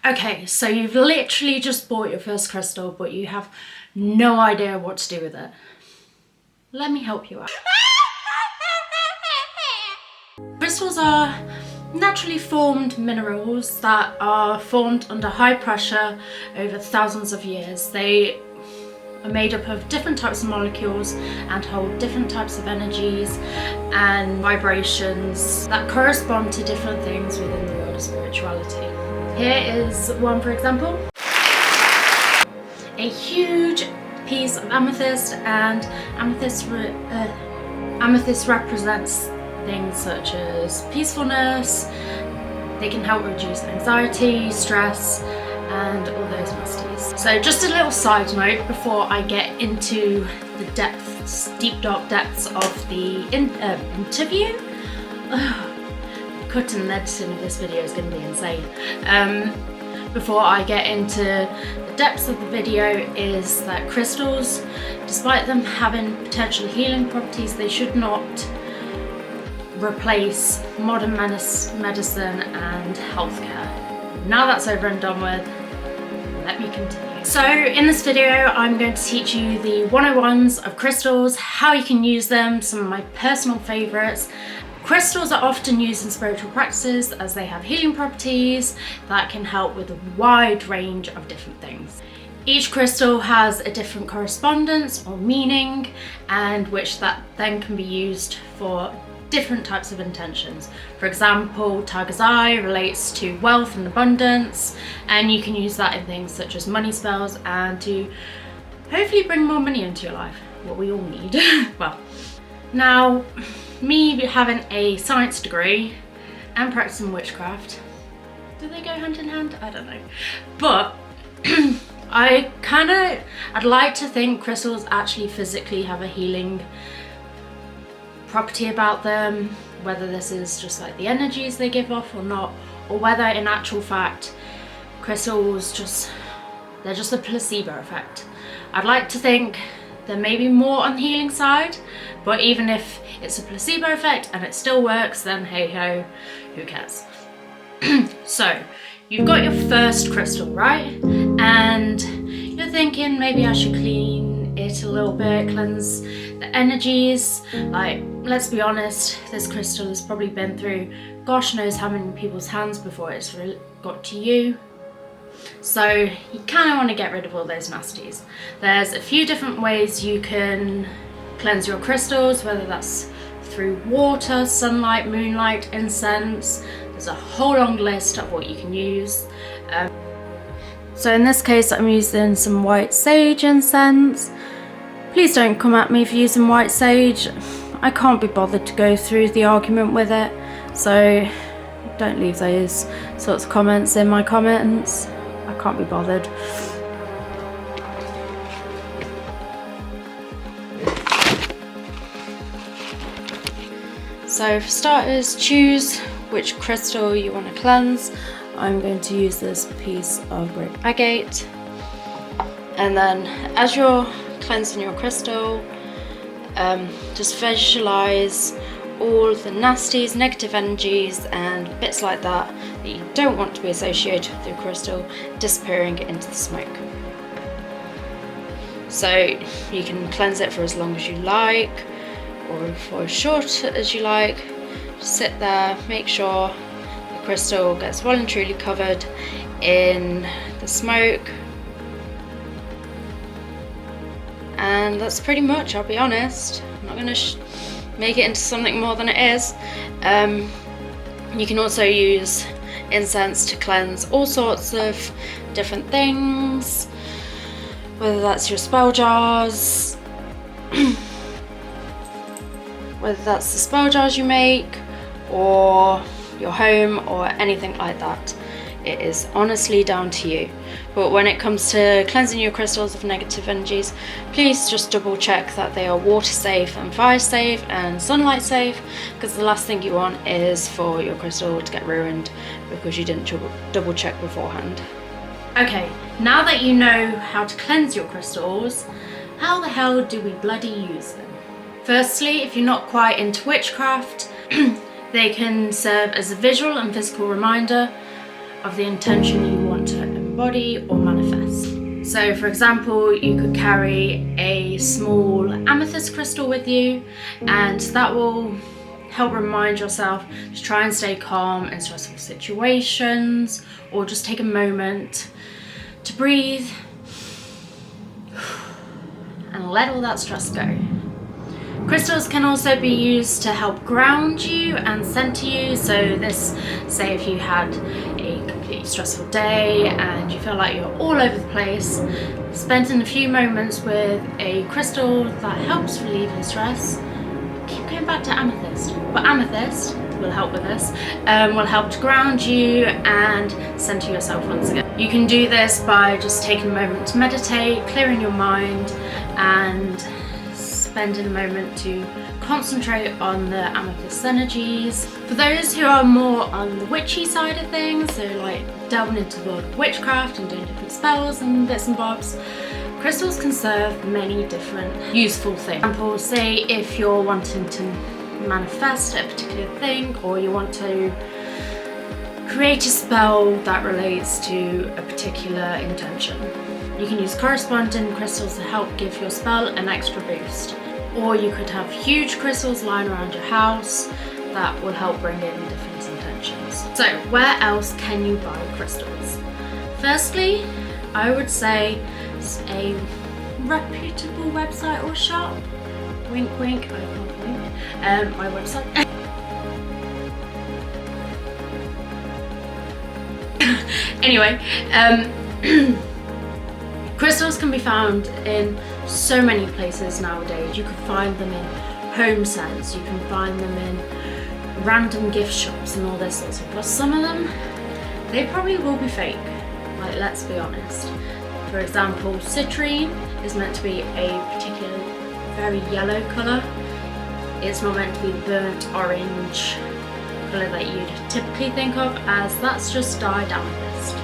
Okay, so you've literally just bought your first crystal, but you have no idea what to do with it. Let me help you out. Crystals are naturally formed minerals that are formed under high pressure over thousands of years. They are made up of different types of molecules and hold different types of energies and vibrations that correspond to different things within the world of spirituality. Here is one, for example. A huge piece of amethyst, and amethyst represents things such as peacefulness. They can help reduce anxiety, stress, and all those nasties. So just a little side note before I get into the depths, deep dark depths of the interview. Cutting and editing of this video is going to be insane. Before I get into the depths of the video is that crystals, despite them having potential healing properties, they should not replace modern medicine and healthcare. Now that's over and done with, let me continue. So in this video I'm going to teach you the 101s of crystals, how you can use them, some of my personal favourites. Crystals are often used in spiritual practices as they have healing properties that can help with a wide range of different things. Each crystal has a different correspondence or meaning, and which that then can be used for different types of intentions. For example, tiger's eye relates to wealth and abundance, and you can use that in things such as money spells and to hopefully bring more money into your life, what we all need. Well, now, me having a science degree and practicing witchcraft, do they go hand in hand? I don't know. But I'd like to think crystals actually physically have a healing property about them, whether this is just like the energies they give off or not, or whether in actual fact crystals they're just a placebo effect. I'd like to think there may be more on the healing side, but even if it's a placebo effect and it still works, then hey ho, who cares? So you've got your first crystal, right? And you're thinking maybe I should clean it a little bit, cleanse the energies. Like, let's be honest, this crystal has probably been through gosh knows how many people's hands before it's got to you. So you kind of want to get rid of all those nasties. There's a few different ways you can cleanse your crystals, whether that's through water, sunlight, moonlight, incense. There's a whole long list of what you can use. So in this case I'm using some white sage incense. Please don't come at me for using white sage. I can't be bothered to go through the argument with it, so don't leave those sorts of comments in my comments. I can't be bothered. So for starters, choose which crystal you want to cleanse. I'm going to use this piece of great agate. And then as you're cleansing your crystal, just visualize all the nasties, negative energies and bits like that you don't want to be associated with your crystal disappearing into the smoke. So you can cleanse it for as long as you like or for as short as you like. Just sit there, make sure the crystal gets well and truly covered in the smoke. And that's pretty much, I'll be honest. I'm not going to make it into something more than it is. You can also use incense to cleanse all sorts of different things, whether that's your spell jars, whether that's the spell jars you make, or your home, or anything like that. It is honestly down to you. But when it comes to cleansing your crystals of negative energies, please just double check that they are water safe and fire safe and sunlight safe, because the last thing you want is for your crystal to get ruined because you didn't double check beforehand. Okay, now that you know how to cleanse your crystals, how the hell do we bloody use them? Firstly, if you're not quite into witchcraft, they can serve as a visual and physical reminder of the intention you want to embody or manifest. So for example, you could carry a small amethyst crystal with you, and that will help remind yourself to try and stay calm in stressful situations, or just take a moment to breathe and let all that stress go. Crystals can also be used to help ground you and center you. So this, say if you had a completely stressful day and you feel like you're all over the place, spending a few moments with a crystal that helps relieve your stress. Keep going back to amethyst, but amethyst will help with this, will help to ground you and center yourself once again. You can do this by just taking a moment to meditate, clearing your mind, and spending a moment to concentrate on the amethyst energies. For those who are more on the witchy side of things, so like delving into the world of witchcraft and doing different spells and bits and bobs, crystals can serve many different useful things. For example, say if you're wanting to manifest a particular thing, or you want to create a spell that relates to a particular intention, you can use corresponding crystals to help give your spell an extra boost. Or you could have huge crystals lying around your house that will help bring in different intentions. So where else can you buy crystals? Firstly, I would say a reputable website or shop. Wink wink, I can't wink. My website. Anyway, crystals can be found in so many places nowadays. You can find them in home centers, you can find them in random gift shops and all this sort of stuff. But some of them, they probably will be fake. Like, let's be honest. For example, citrine is meant to be a particular very yellow colour. It's not meant to be the burnt orange colour that you'd typically think of, as that's just dyed amethyst.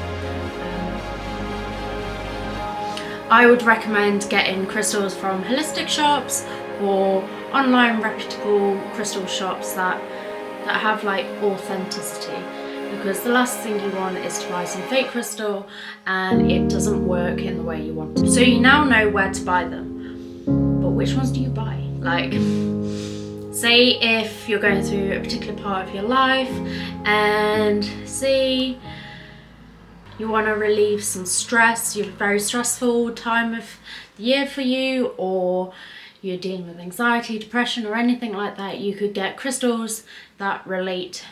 I would recommend getting crystals from holistic shops or online reputable crystal shops that have like authenticity, because the last thing you want is to buy some fake crystal and it doesn't work in the way you want it. So you now know where to buy them, but which ones do you buy? Like, say if you're going through a particular part of your life and say you want to relieve some stress, you're a very stressful time of the year for you, or you're dealing with anxiety, depression, or anything like that, you could get crystals that relate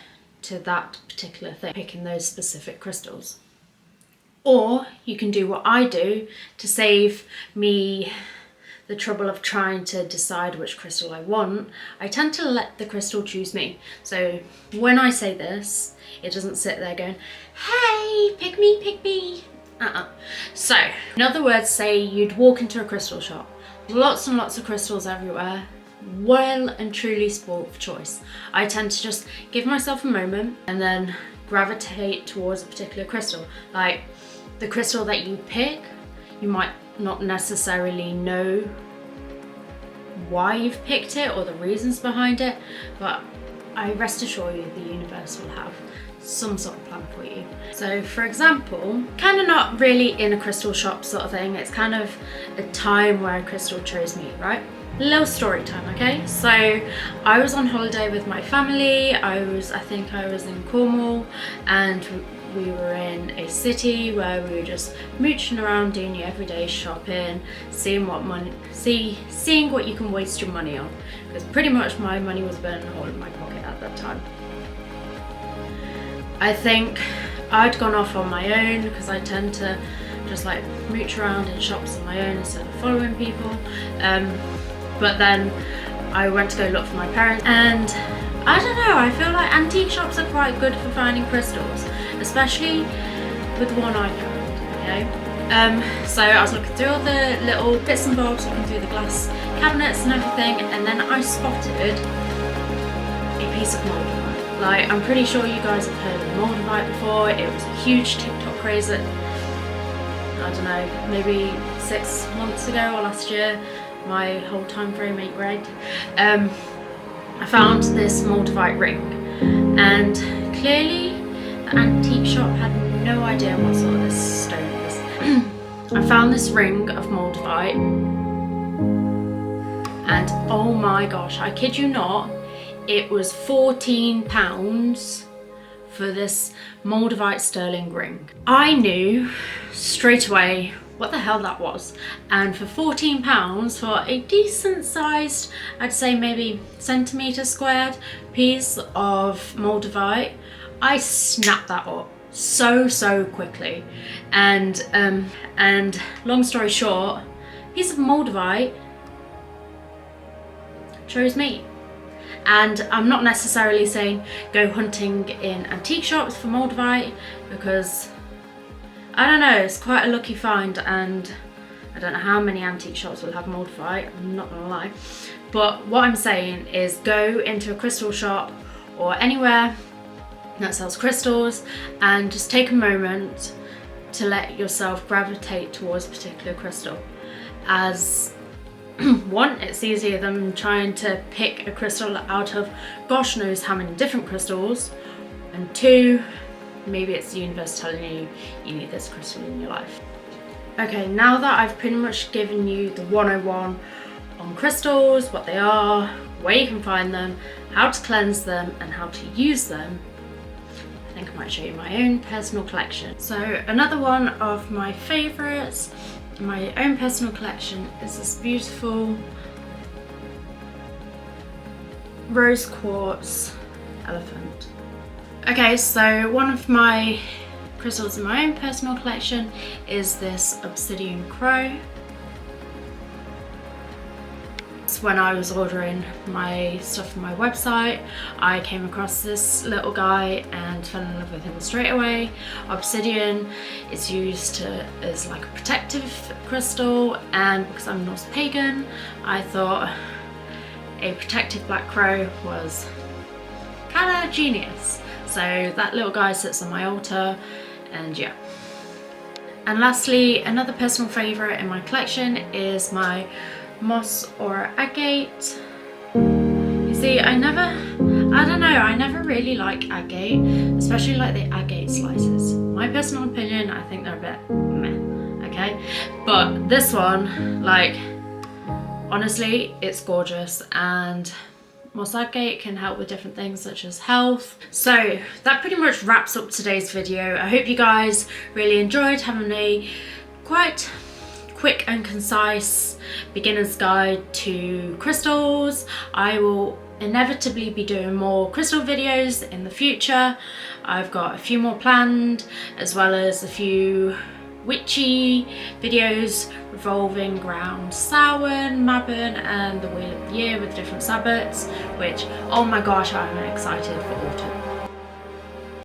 to that particular thing, picking those specific crystals. Or you can do what I do to save me the trouble of trying to decide which crystal I want. I tend to let the crystal choose me. So when I say this, it doesn't sit there going, hey, pick me, pick me. So, in other words, say you'd walk into a crystal shop, lots and lots of crystals everywhere, well and truly spoilt for choice. I tend to just give myself a moment and then gravitate towards a particular crystal. Like, the crystal that you pick, you might not necessarily know why you've picked it or the reasons behind it, but I rest assure you the universe will have some sort of plan for you. So for example, kind of not really in a crystal shop sort of thing, it's kind of a time where a crystal chose me, right? A little story time, okay? So I was on holiday with my family. I think I was in Cornwall, and we were in a city where we were just mooching around, doing your everyday shopping, seeing what you can waste your money on, because pretty much my money was burning a hole in my pocket at that time. I think I'd gone off on my own because I tend to just like mooch around in shops on my own instead of following people. But then I went to go look for my parents, and I don't know, I feel like antique shops are quite good for finding crystals, especially with the one I found, okay? So I was looking through all the little bits and bobs, looking through the glass cabinets and everything, and then I spotted a piece of moldavite. Like, I'm pretty sure you guys have heard of moldavite before. It was a huge TikTok craze at, I don't know, maybe 6 months ago or last year. My whole time frame ain't right. I found this moldavite ring, and clearly the antique shop had no idea what sort of this stone is. I found this ring of Moldavite, and oh my gosh, I kid you not, it was £14 for this Moldavite sterling ring. I knew straight away what the hell that was, and for £14 for a decent sized, I'd say maybe centimetre squared piece of Moldavite, I snapped that up so quickly. And long story short, piece of Moldavite chose me. And I'm not necessarily saying go hunting in antique shops for Moldavite, because I don't know, it's quite a lucky find, and I don't know how many antique shops will have Moldavite, I'm not gonna lie. But what I'm saying is go into a crystal shop or anywhere that sells crystals and just take a moment to let yourself gravitate towards a particular crystal. As one, it's easier than trying to pick a crystal out of gosh knows how many different crystals, and two, maybe it's the universe telling you you need this crystal in your life. Okay, now that I've pretty much given you the 101 on crystals, what they are, where you can find them, how to cleanse them, and how to use them, I think I might show you my own personal collection. So another one of my favourites in my own personal collection is this beautiful rose quartz elephant. Okay, so one of my crystals in my own personal collection is this obsidian crow. When I was ordering my stuff from my website, I came across this little guy and fell in love with him straight away. Obsidian is used as like a protective crystal, and because I'm Norse pagan, I thought a protective black crow was kind of genius. So that little guy sits on my altar, and yeah. And lastly, another personal favourite in my collection is my moss or agate. You see, I never really like agate, especially like the agate slices. My personal opinion, I think they're a bit meh, okay? But this one, like, honestly, it's gorgeous, and moss agate can help with different things such as health. So that pretty much wraps up today's video. I hope you guys really enjoyed having a quite quick and concise beginner's guide to crystals. I will inevitably be doing more crystal videos in the future. I've got a few more planned, as well as a few witchy videos revolving around Samhain, Mabon and the Wheel of the Year with different Sabbats, which, oh my gosh, I'm excited for autumn.